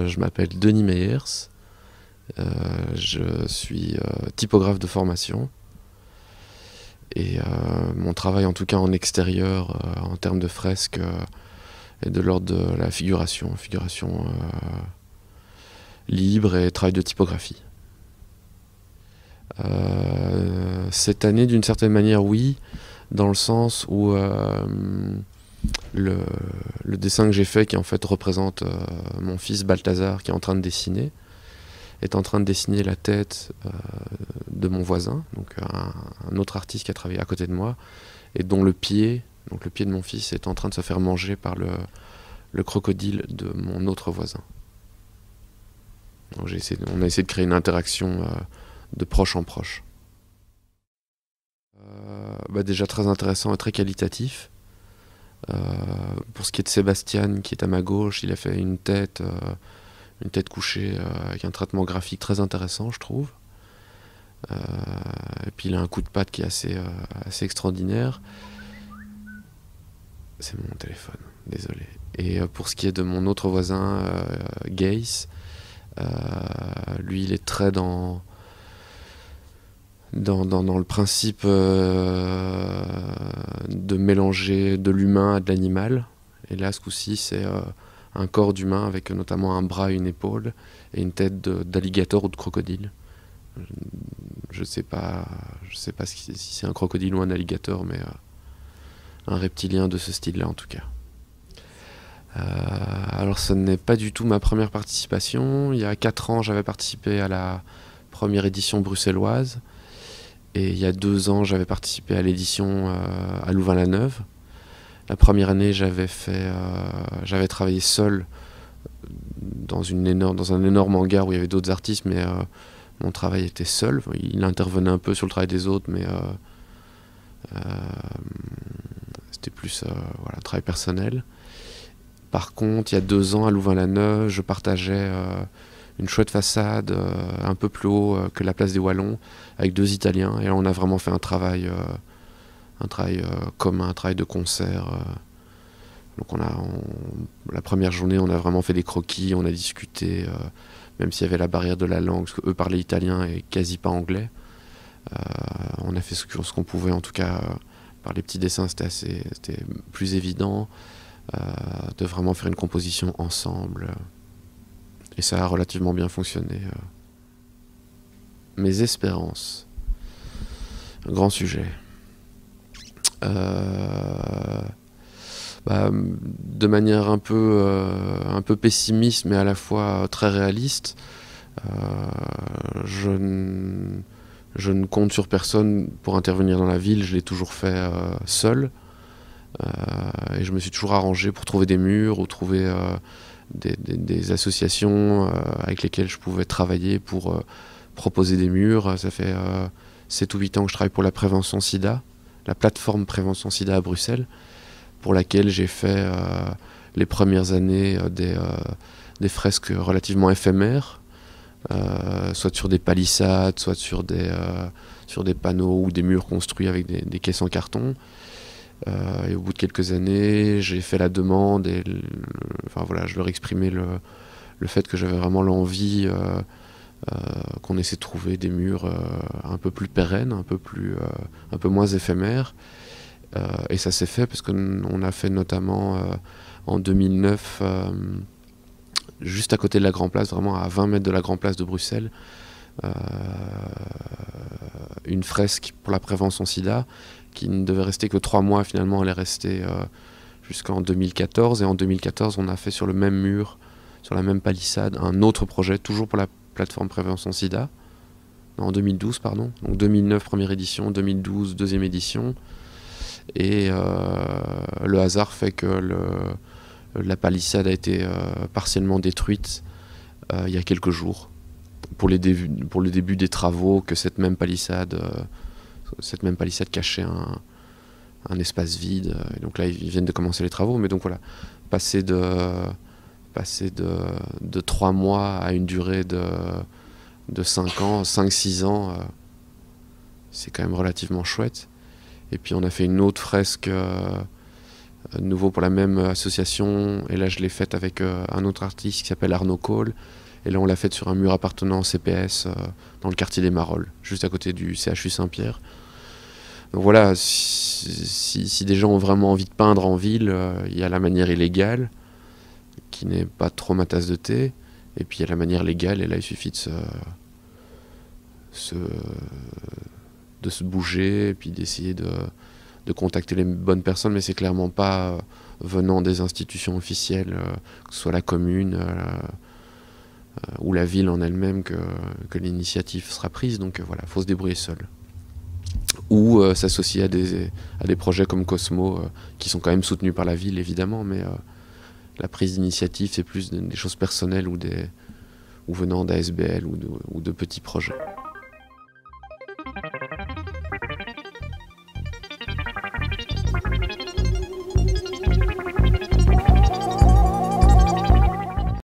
Je m'appelle Denis Meyers, je suis typographe de formation et mon travail en tout cas en extérieur en termes de fresques est de l'ordre de la figuration libre et travail de typographie. Cette année d'une certaine manière oui, dans le sens où le dessin que j'ai fait, qui en fait représente mon fils Balthazar qui est en train de dessiner, est en train de dessiner la tête de mon voisin, donc un autre artiste qui a travaillé à côté de moi, et dont le pied de mon fils est en train de se faire manger par le crocodile de mon autre voisin. Donc on a essayé de créer une interaction de proche en proche. Déjà très intéressant et très qualitatif. Pour ce qui est de Sébastien, qui est à ma gauche, il a fait une tête couchée avec un traitement graphique très intéressant, je trouve. Et puis il a un coup de patte qui est assez extraordinaire. C'est mon téléphone, désolé. Et pour ce qui est de mon autre voisin, Gaze, lui il est très dans le principe de mélanger de l'humain à de l'animal. Et là, ce coup-ci, c'est un corps d'humain avec notamment un bras, une épaule et une tête d'alligator ou de crocodile. Je sais pas si c'est un crocodile ou un alligator, mais un reptilien de ce style-là en tout cas. Alors ce n'est pas du tout ma première participation. Il y a 4 ans, j'avais participé à la première édition bruxelloise. Et il y a 2 ans, j'avais participé à l'édition à Louvain-la-Neuve. La première année, j'avais travaillé seul dans un énorme hangar où il y avait d'autres artistes, mais mon travail était seul. Il intervenait un peu sur le travail des autres, mais c'était plus un travail personnel. Par contre, il y a 2 ans, à Louvain-la-Neuve, je partageais une chouette façade un peu plus haut que la place des Wallons avec 2 Italiens, et là on a vraiment fait un travail commun, un travail de concert. Donc la première journée on a vraiment fait des croquis, on a discuté, même s'il y avait la barrière de la langue, parce qu'eux parlaient italien et quasi pas anglais. On a fait ce qu'on pouvait, en tout cas par les petits dessins c'était plus évident de vraiment faire une composition ensemble. Et ça a relativement bien fonctionné. Mes espérances. Un grand sujet. De manière un peu pessimiste, mais à la fois très réaliste, je ne compte sur personne pour intervenir dans la ville. Je l'ai toujours fait seul. Et je me suis toujours arrangé pour trouver des murs ou trouver des associations avec lesquelles je pouvais travailler pour proposer des murs. Ça fait 7 ou 8 ans que je travaille pour la prévention SIDA, la plateforme prévention SIDA à Bruxelles, pour laquelle j'ai fait les premières années des fresques relativement éphémères, soit sur des palissades, soit sur des panneaux ou des murs construits avec des caisses en carton. Et au bout de quelques années, j'ai fait la demande et je leur exprimais le fait que j'avais vraiment l'envie qu'on essaie de trouver des murs un peu plus pérennes, un peu moins éphémères. Et ça s'est fait parce qu'on a fait notamment en 2009, juste à côté de la Grand Place, vraiment à 20 mètres de la Grand Place de Bruxelles, une fresque pour la prévention SIDA qui ne devait rester que 3 mois. Finalement elle est restée jusqu'en 2014, et en 2014 on a fait sur le même mur sur la même palissade un autre projet, toujours pour la plateforme Prévention SIDA, en 2012, pardon. Donc 2009, première édition, 2012, deuxième édition. Et le hasard fait que la palissade a été partiellement détruite il y a quelques jours, pour le début des travaux, que cette même palissade cachait un espace vide. Et donc là, ils viennent de commencer les travaux. Mais donc voilà, passer de 3 mois à une durée de 5 ans, 5-6 ans, c'est quand même relativement chouette. Et puis on a fait une autre fresque de nouveau pour la même association, et là je l'ai faite avec un autre artiste qui s'appelle Arnaud Cole, et là on l'a faite sur un mur appartenant au CPS dans le quartier des Marolles, juste à côté du CHU Saint-Pierre. Donc voilà, si des gens ont vraiment envie de peindre en ville, il y a la manière illégale, qui n'est pas trop ma tasse de thé, et puis il y a la manière légale, et là il suffit de se bouger, et puis d'essayer de contacter les bonnes personnes, mais c'est clairement pas venant des institutions officielles, que ce soit la commune ou la ville en elle-même, que l'initiative sera prise. Donc voilà, il faut se débrouiller seul. Ou s'associer à des projets comme Cosmo, qui sont quand même soutenus par la ville, évidemment, mais la prise d'initiative, c'est plus des choses personnelles ou venant d'ASBL ou de petits projets.